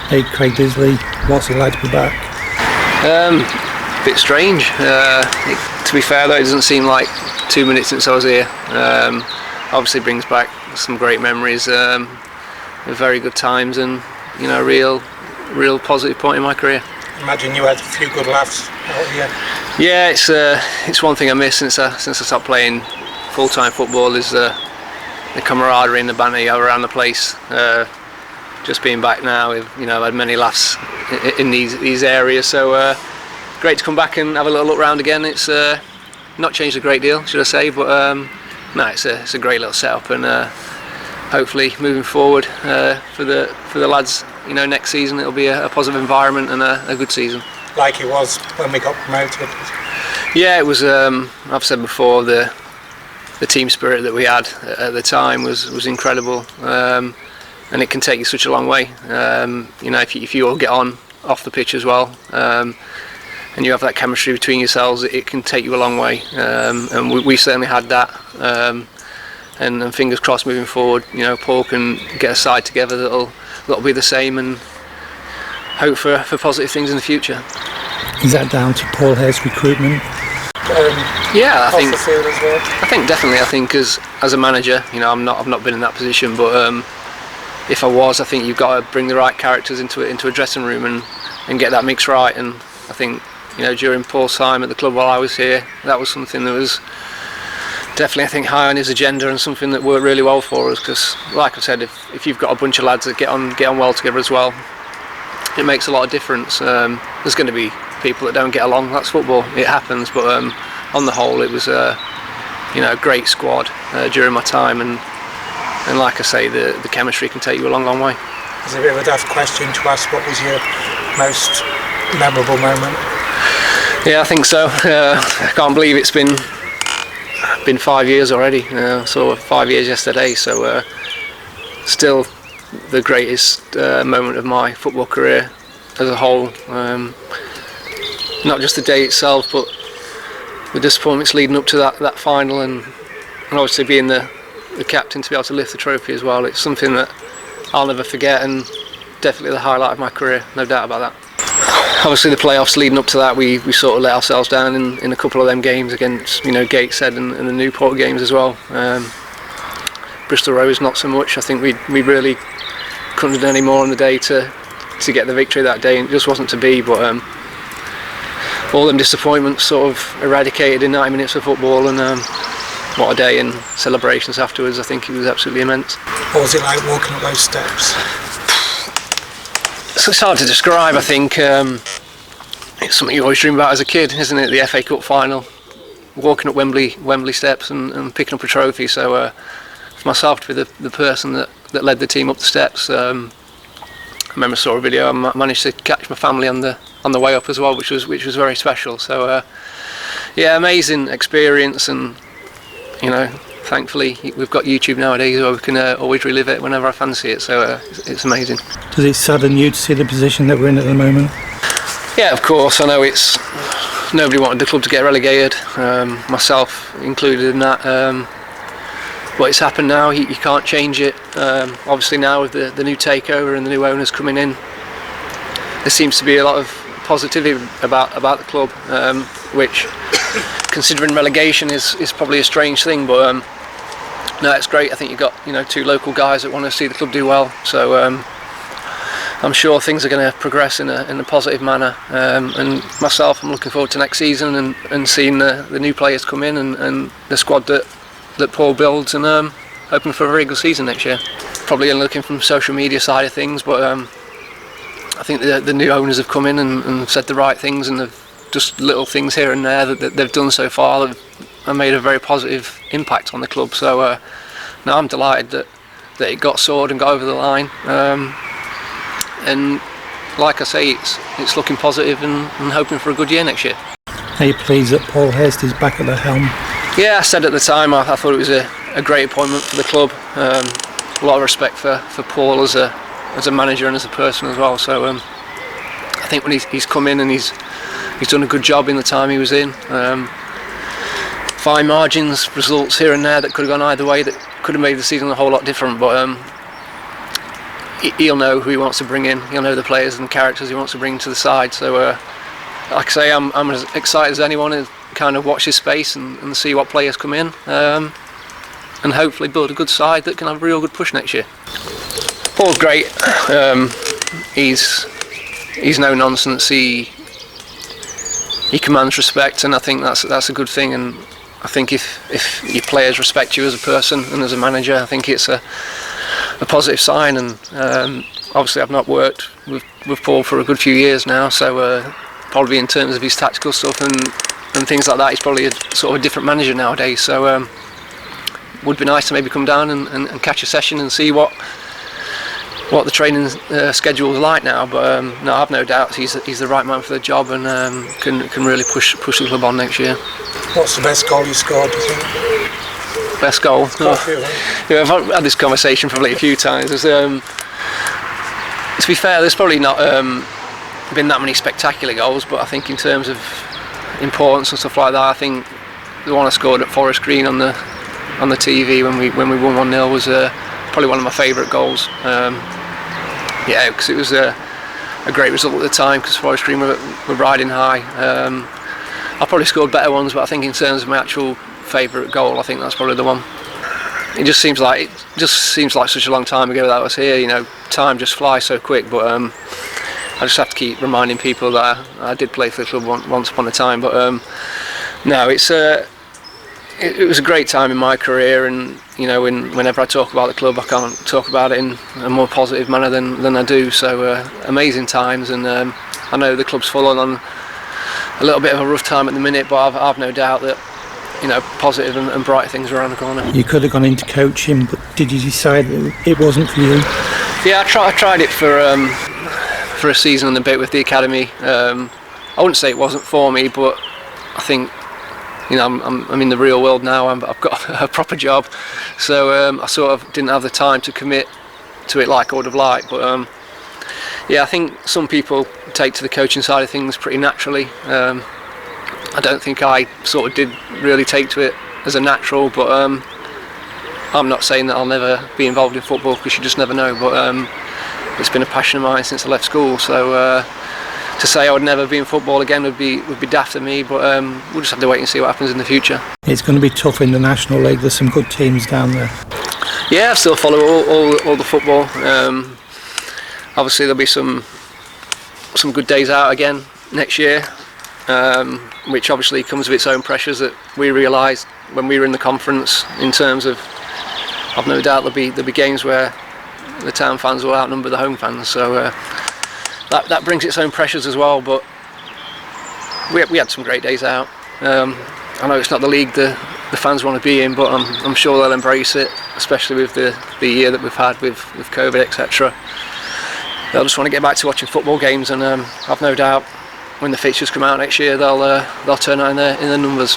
Hey, Craig Disley, what's it like to be back? Bit strange. To be fair though, it doesn't seem like 2 minutes since I was here. Obviously brings back some great memories, of very good times, and real positive point in my career. Imagine you had a few good laughs out here. Yeah, it's one thing I miss since I stopped playing full-time football, is the camaraderie and the banter you have around the place. Just being back now, I've had many laughs in these areas, so great to come back and have a little look round again. It's not changed a great deal, should I say, but no, it's a great little setup, and hopefully moving forward for the lads, next season it'll be a positive environment and a good season. Like it was when we got promoted. Yeah, it was. I've said before, the team spirit that we had at the time was incredible, and it can take you such a long way. If you all get on off the pitch as well, and you have that chemistry between yourselves, it can take you a long way, and we certainly had that. And fingers crossed moving forward, Paul can get a side together that'll be the same, and hope for positive things in the future. Is that down to Paul Hayes' recruitment? Yeah, off the field as well? I think definitely. I think as a manager, I've not been in that position, but if I was, I think you've got to bring the right characters into a dressing room and get that mix right. And I think during Paul's time at the club while I was here, that was something that was definitely, I think, high on his agenda, and something that worked really well for us. Because, like I said, if you've got a bunch of lads that get on well together as well, it makes a lot of difference. There's going to be people that don't get along. That's football. It happens. But on the whole, it was a great squad during my time, and like I say, the chemistry can take you a long, long way. It's a bit of a daft question to ask. What was your most memorable moment? Yeah, I think so. I can't believe it's been 5 years already. So 5 years yesterday. So still the greatest moment of my football career as a whole. Not just the day itself, but the disappointments leading up to that final, and obviously being the captain to be able to lift the trophy as well. It's something that I'll never forget, and definitely the highlight of my career, no doubt about that. Obviously the playoffs leading up to that, we sort of let ourselves down in a couple of them games against Gateshead and the Newport games as well. Bristol Rovers not so much. I think we really couldn't have done any more on the day to get the victory that day, and it just wasn't to be. But all them disappointments sort of eradicated in 90 minutes of football, and what a day, and celebrations afterwards. I think it was absolutely immense. What was it like walking up those steps? So it's hard to describe. I think it's something you always dream about as a kid, isn't it? The FA Cup final, walking up Wembley steps and picking up a trophy. So for myself to be the person that led the team up the steps, I remember I saw a video. I managed to catch my family on the way up as well, which was very special. So yeah, amazing experience, and thankfully we've got YouTube nowadays where we can always relive it whenever I fancy it. So it's amazing. Does it sadden you to see the position that we're in at the moment? Yeah, of course. I know nobody wanted the club to get relegated, myself included in that. But it's happened now. You can't change it. Obviously now with the new takeover and the new owners coming in, there seems to be a lot of positivity about the club, which, considering relegation, is probably a strange thing. But no, it's great. I think you've got two local guys that want to see the club do well. So I'm sure things are going to progress in a positive manner. And myself, I'm looking forward to next season and seeing the new players come in and the squad that Paul builds, and hoping for a very good season next year. Probably looking from social media side of things, but I think the new owners have come in and said the right things, and they've just little things here and there that they've done so far that have made a very positive impact on the club. So now I'm delighted that it got sorted and got over the line. And like I say, it's looking positive and hoping for a good year next year. Are you pleased that Paul Hayes is back at the helm? Yeah, I said at the time I thought it was a great appointment for the club. A lot of respect for Paul as a manager and as a person as well. So I think when he's come in and he's done a good job in the time he was in. Fine margins, results here and there that could have gone either way, that could have made the season a whole lot different. But he'll know who he wants to bring in. He'll know the players and characters he wants to bring to the side. So, like I say, I'm as excited as anyone to kind of watch his space and see what players come in, and hopefully build a good side that can have a real good push next year. Paul's great. He's no nonsense. He commands respect, and I think that's a good thing. And I think if your players respect you as a person and as a manager, I think it's a positive sign. And obviously I've not worked with Paul for a good few years now, so probably in terms of his tactical stuff and things like that, he's probably a sort of a different manager nowadays. So would be nice to maybe come down and catch a session and see what the training schedule is like now. But no, I've no doubt he's the right man for the job, and can really push the club on next year. What's the best goal you scored, do you think? Best goal? Yeah. I've had this conversation probably a few times. To be fair, there's probably not been that many spectacular goals, but I think in terms of importance and stuff like that, I think the one I scored at Forest Green on the TV when we won 1-0 was probably one of my favourite goals. Yeah, because it was a great result at the time, because Forest Green were riding high. I probably scored better ones, but I think in terms of my actual favourite goal, I think that's probably the one. It just seems like such a long time ago that I was here. You know, time just flies so quick. But I just have to keep reminding people that I did play for the club once upon a time. But no, it was a great time in my career, and you know, whenever I talk about the club, I can't talk about it in a more positive manner than I do. So amazing times, and I know the club's fallen on a little bit of a rough time at the minute, but I've no doubt that, you know, positive and bright things are around the corner. You could have gone into coaching, but did you decide that it wasn't for you? Yeah, I tried it for a season and a bit with the academy. I wouldn't say it wasn't for me, but I think, you know, I'm in the real world now. I've got a proper job, so I sort of didn't have the time to commit to it like I would have liked. But yeah, I think some people take to the coaching side of things pretty naturally. I don't think I sort of did really take to it as a natural, but I'm not saying that I'll never be involved in football, because you just never know. But it's been a passion of mine since I left school, so to say I would never be in football again would be daft of me. But we'll just have to wait and see what happens in the future. It's going to be tough in the National League. There's some good teams down there. Yeah, I still follow all the football. Obviously there'll be some good days out again next year, which obviously comes with its own pressures that we realised when we were in the conference. In terms of, I've no doubt there'll be games where the town fans will outnumber the home fans. So that brings its own pressures as well. But we had some great days out. I know it's not the league the fans want to be in, but I'm sure they'll embrace it, especially with the year that we've had with COVID, etc. They'll just want to get back to watching football games, and I've no doubt when the fixtures come out next year, they'll turn out in their numbers.